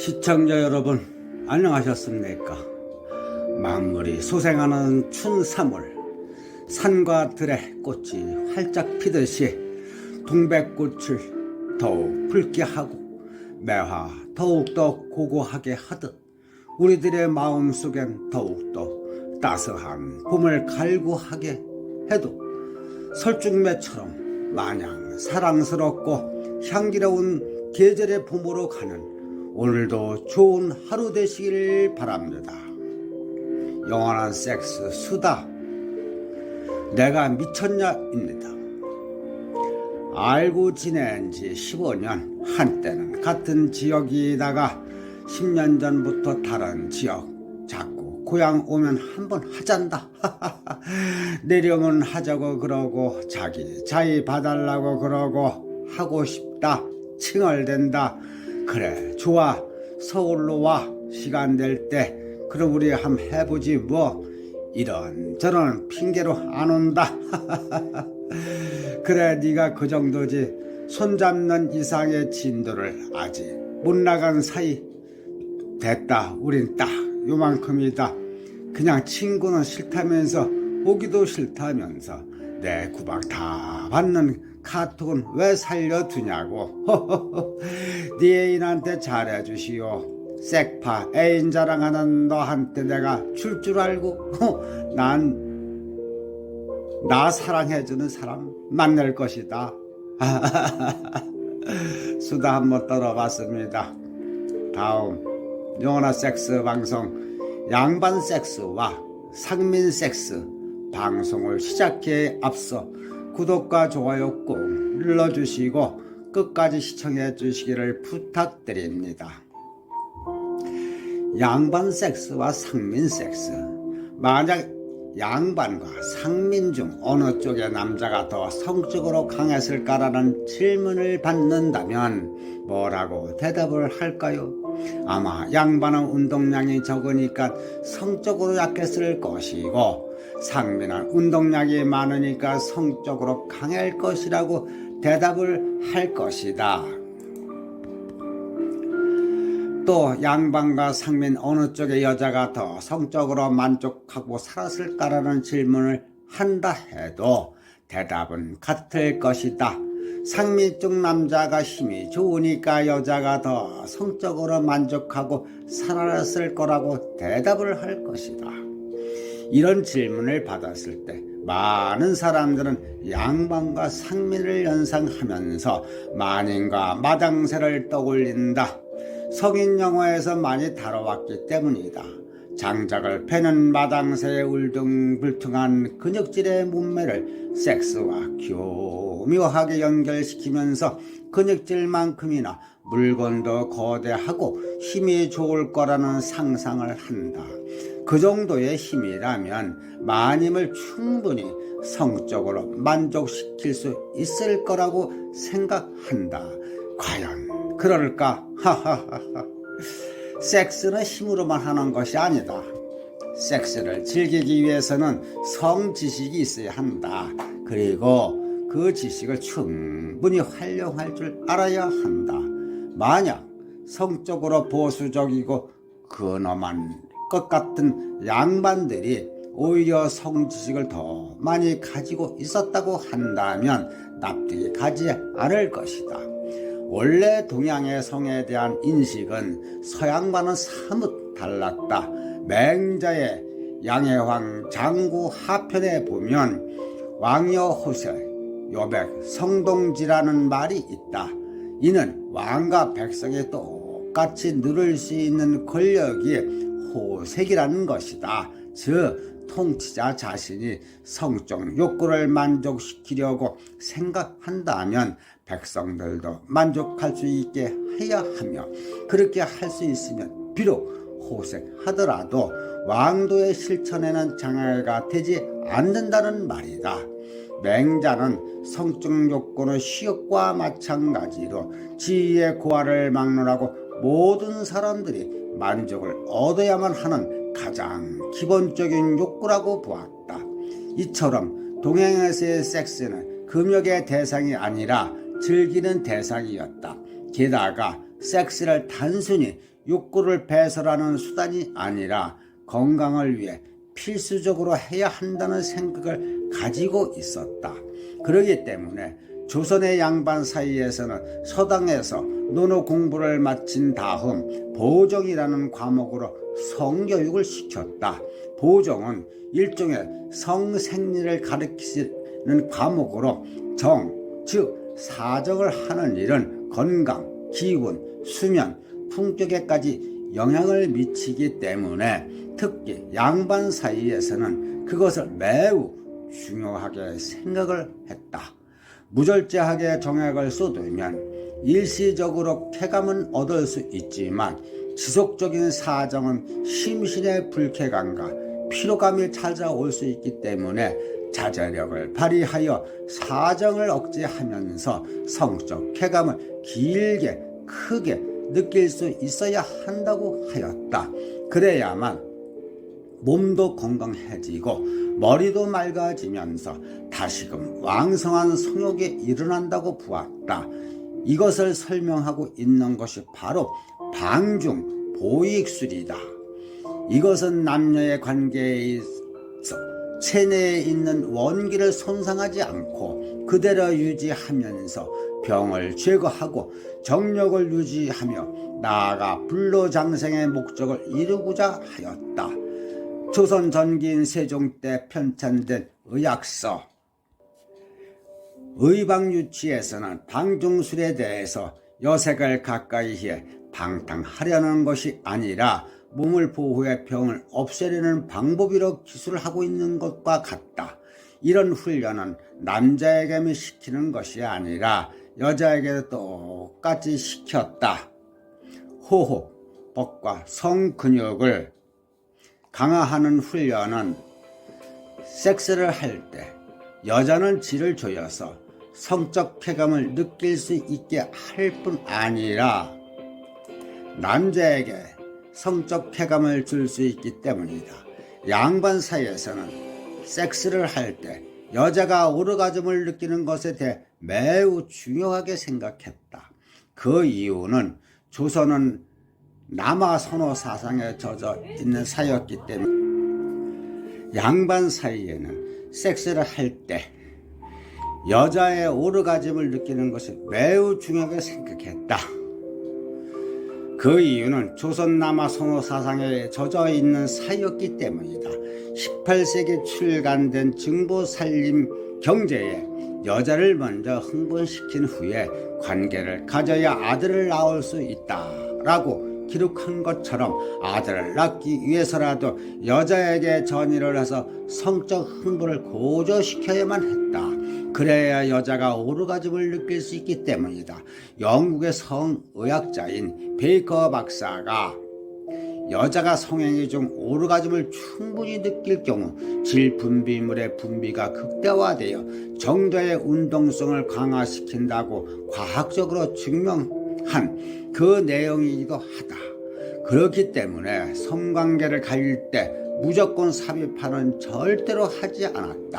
시청자 여러분, 안녕하셨습니까? 만물이 소생하는 춘 3월, 산과 들에 꽃이 활짝 피듯이 동백꽃을 더욱 붉게 하고 매화 더욱더 고고하게 하듯 우리들의 마음속엔 더욱더 따스한 봄을 갈구하게 해도 설중매처럼 마냥 사랑스럽고 향기로운 계절의 봄으로 가는 오늘도 좋은 하루 되시길 바랍니다. 영원한 섹스 수다, 내가 미쳤냐입니다. 알고 지낸 지 15년, 한때는 같은 지역이다가 10년 전부터 다른 지역, 자꾸 고향 오면 한번 하잔다. 내려면 하자고 그러고 자기 자의 봐달라고 그러고 하고 싶다 칭얼댄다. 그래 좋아, 서울로 와, 시간 될 때 그럼 우리 한번 해보지 뭐. 이런저런 핑계로 안 온다. 그래 네가 그 정도지. 손잡는 이상의 진도를 아직 못 나간 사이. 됐다, 우린 딱 요만큼이다. 그냥 친구는 싫다면서 오기도 싫다면서 내 구박 다 받는 카톡은 왜 살려두냐고. 네 애인한테 잘해주시오. 섹파 애인 자랑하는 너한테 내가 줄 알고 나 사랑해주는 사람 만날 것이다. 수다 한번 떨어봤습니다. 다음 영원한 섹스 방송 양반 섹스와 상민 섹스 방송을 시작해 앞서 구독과 좋아요 꼭 눌러주시고 끝까지 시청해 주시기를 부탁드립니다. 양반 섹스와 상민 섹스, 만약 양반과 상민 중 어느 쪽의 남자가 더 성적으로 강했을까라는 질문을 받는다면 뭐라고 대답을 할까요? 아마 양반은 운동량이 적으니까 성적으로 약했을 것이고 상민은 운동량이 많으니까 성적으로 강할 것이라고 대답을 할 것이다. 또 양반과 상민 어느 쪽의 여자가 더 성적으로 만족하고 살았을까라는 질문을 한다 해도 대답은 같을 것이다. 상민 쪽 남자가 힘이 좋으니까 여자가 더 성적으로 만족하고 살았을 거라고 대답을 할 것이다. 이런 질문을 받았을 때 많은 사람들은 양반과 상민을 연상하면서 마님과 마당새를 떠올린다. 성인 영화에서 많이 다뤄왔기 때문이다. 장작을 패는 마당새의 울퉁불퉁한 근육질의 몸매를 섹스와 교묘하게 연결시키면서 근육질만큼이나 물건도 거대하고 힘이 좋을 거라는 상상을 한다. 그 정도의 힘이라면 마님을 충분히 성적으로 만족시킬 수 있을 거라고 생각한다. 과연 그럴까? 하하하하. 섹스는 힘으로만 하는 것이 아니다. 섹스를 즐기기 위해서는 성지식이 있어야 한다. 그리고 그 지식을 충분히 활용할 줄 알아야 한다. 만약 성적으로 보수적이고 근엄한 것 같은 양반들이 오히려 성지식을 더 많이 가지고 있었다고 한다면 납득이 가지 않을 것이다. 원래 동양의 성에 대한 인식은 서양과는 사뭇 달랐다. 맹자의 양해왕 장구 하편에 보면 왕여 호세 요백 성동지라는 말이 있다. 이는 왕과 백성이 똑같이 누릴 수 있는 권력이 호색이라는 것이다. 즉 통치자 자신이 성적 욕구를 만족시키려고 생각한다면 백성들도 만족할 수 있게 해야 하며, 그렇게 할 수 있으면 비록 호색하더라도 왕도의 실천에는 장애가 되지 않는다는 말이다. 맹자는 성적 욕구는 시욕과 마찬가지로 지위의 고하를 막론하고 모든 사람들이 만족을 얻어야만 하는 가장 기본적인 욕구라고 보았다. 이처럼 동양에서의 섹스는 금욕의 대상이 아니라 즐기는 대상이었다. 게다가 섹스를 단순히 욕구를 배설하는 수단이 아니라 건강을 위해 필수적으로 해야 한다는 생각을 가지고 있었다. 그러기 때문에 조선의 양반 사이에서는 서당에서 논어 공부를 마친 다음 보정이라는 과목으로 성교육을 시켰다. 보정은 일종의 성생리를 가르치는 과목으로 즉 사정을 하는 일은 건강, 기운, 수면, 품격에까지 영향을 미치기 때문에 특히 양반 사이에서는 그것을 매우 중요하게 생각을 했다. 무절제하게 정액을 쏟으면 일시적으로 쾌감은 얻을 수 있지만 지속적인 사정은 심신의 불쾌감과 피로감이 찾아올 수 있기 때문에 자제력을 발휘하여 사정을 억제하면서 성적 쾌감을 길게 크게 느낄 수 있어야 한다고 하였다. 그래야만 몸도 건강해지고 머리도 맑아지면서 다시금 왕성한 성욕이 일어난다고 보았다. 이것을 설명하고 있는 것이 바로 방중 보익술이다. 이것은 남녀의 관계에 있어 체내에 있는 원기를 손상하지 않고 그대로 유지하면서 병을 제거하고 정력을 유지하며 나아가 불로장생의 목적을 이루고자 하였다. 조선 전기인 세종 때 편찬된 의학서 의방유치에서는 방중술에 대해서 여색을 가까이 해 방탕하려는 것이 아니라 몸을 보호해 병을 없애려는 방법으로 기술을 하고 있는 것과 같다. 이런 훈련은 남자에게만 시키는 것이 아니라 여자에게도 똑같이 시켰다. 호흡, 법과 성근육을 강화하는 훈련은 섹스를 할 때 여자는 질을 조여서 성적 쾌감을 느낄 수 있게 할 뿐 아니라 남자에게 성적 쾌감을 줄 수 있기 때문이다. 양반 사이에서는 섹스를 할 때 여자가 오르가즘을 느끼는 것에 대해 매우 중요하게 생각했다. 그 이유는 조선은 남아 선호 사상에 젖어 있는 사회였기 때문에 양반 사이에는 섹스를 할 때 여자의 오르가즘을 느끼는 것이 매우 중요하게 생각했다. 그 이유는 조선 남아 선호 사상에 젖어 있는 사회였기 때문이다. 18세기 출간된 증보살림 경제에 여자를 먼저 흥분시킨 후에 관계를 가져야 아들을 낳을 수 있다라고 기록한 것처럼 아들을 낳기 위해서라도 여자에게 전의를 해서 성적 흥분을 고조시켜야만 했다. 그래야 여자가 오르가즘을 느낄 수 있기 때문이다. 영국의 성의학자인 베이커 박사가 여자가 성행위 중 오르가즘을 충분히 느낄 경우 질분비물의 분비가 극대화되어 정도의 운동성을 강화시킨다고 과학적으로 증명한 그 내용이기도 하다. 그렇기 때문에 성관계를 가질 때 무조건 삽입하는 절대로 하지 않았다.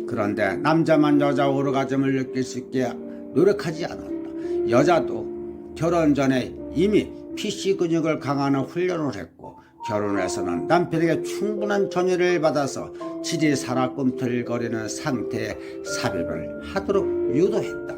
그런데 남자만 여자 오르가즘을 느낄 수 있게 노력하지 않았다. 여자도 결혼 전에 이미 PC 근육을 강화하는 훈련을 했고 결혼해서는 남편에게 충분한 전의를 받아서 질이 살아 꿈틀거리는 상태에 삽입을 하도록 유도했다.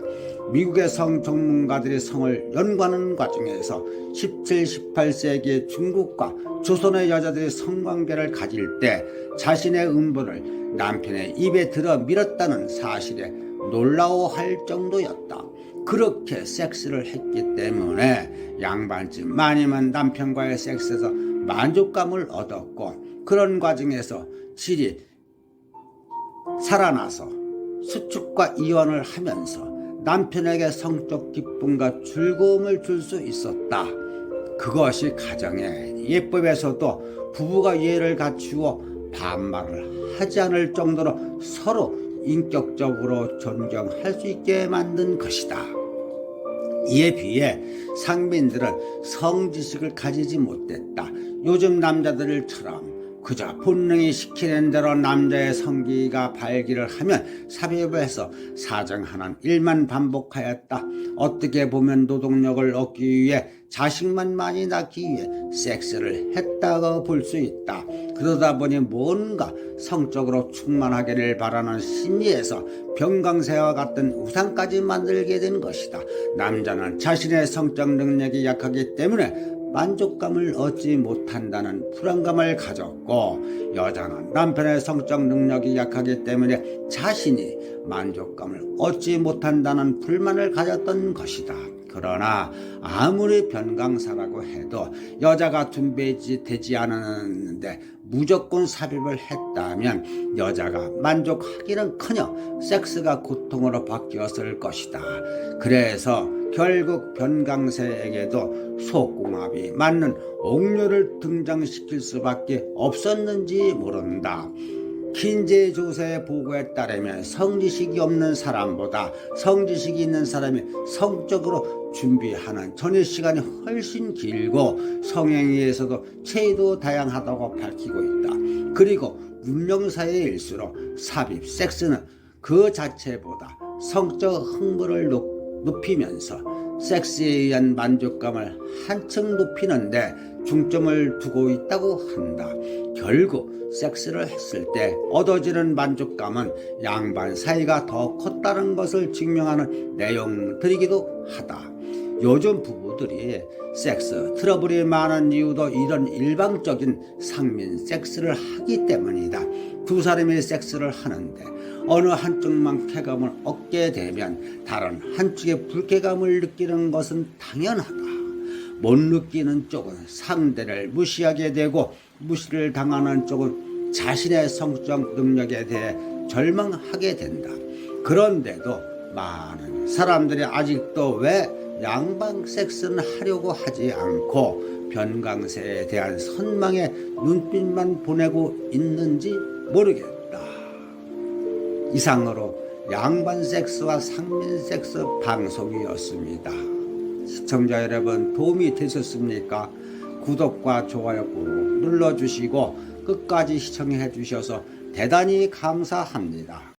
미국의 성 전문가들이 성을 연구하는 과정에서 17, 18세기 중국과 조선의 여자들이 성관계를 가질 때 자신의 음부를 남편의 입에 들어 밀었다는 사실에 놀라워할 정도였다. 그렇게 섹스를 했기 때문에 양반집 마님은 남편과의 섹스에서 만족감을 얻었고 그런 과정에서 질이 살아나서 수축과 이완을 하면서 남편에게 성적 기쁨과 즐거움을 줄 수 있었다. 그것이 가정의 예법에서도 부부가 예를 갖추어 반말을 하지 않을 정도로 서로 인격적으로 존경할 수 있게 만든 것이다. 이에 비해 상민들은 성지식을 가지지 못했다. 요즘 남자들처럼 그저 본능이 시키는 대로 남자의 성기가 발기를 하면 삽입을 해서 사정하는 일만 반복하였다. 어떻게 보면 노동력을 얻기 위해 자식만 많이 낳기 위해 섹스를 했다고 볼 수 있다. 그러다 보니 뭔가 성적으로 충만하기를 바라는 심리에서 병강세와 같은 우상까지 만들게 된 것이다. 남자는 자신의 성적 능력이 약하기 때문에 만족감을 얻지 못한다는 불안감을 가졌고, 여자는 남편의 성적 능력이 약하기 때문에 자신이 만족감을 얻지 못한다는 불만을 가졌던 것이다. 그러나 아무리 변강사라고 해도 여자가 준비되지 않았는데 무조건 삽입을 했다면 여자가 만족하기는커녕 섹스가 고통으로 바뀌었을 것이다. 그래서 결국 변강세에게도 속궁합이 맞는 옥녀를 등장시킬 수밖에 없었는지 모른다. 킨제 조사의 보고에 따르면 성지식이 없는 사람보다 성지식이 있는 사람이 성적으로 준비하는 전의 시간이 훨씬 길고 성행위에서도 체도 다양하다고 밝히고 있다. 그리고 문명사의 일수록 삽입 섹스는 그 자체보다 성적 흥분을 높이면서 섹스에 의한 만족감을 한층 높이는데 중점을 두고 있다고 한다. 결국 섹스를 했을 때 얻어지는 만족감은 양반 사이가 더 컸다는 것을 증명하는 내용들이기도 하다. 요즘 부부들이 섹스 트러블이 많은 이유도 이런 일방적인 상민 섹스를 하기 때문이다. 두 사람이 섹스를 하는데 어느 한쪽만 쾌감을 얻게 되면 다른 한쪽의 불쾌감을 느끼는 것은 당연하다. 못 느끼는 쪽은 상대를 무시하게 되고, 무시를 당하는 쪽은 자신의 성적 능력에 대해 절망하게 된다. 그런데도 많은 사람들이 아직도 왜 양방 섹스는 하려고 하지 않고 변강세에 대한 선망의 눈빛만 보내고 있는지 모르겠다. 이상으로 양반 섹스와 상민 섹스 방송이었습니다. 시청자 여러분, 도움이 되셨습니까? 구독과 좋아요 꾹 눌러주시고 끝까지 시청해 주셔서 대단히 감사합니다.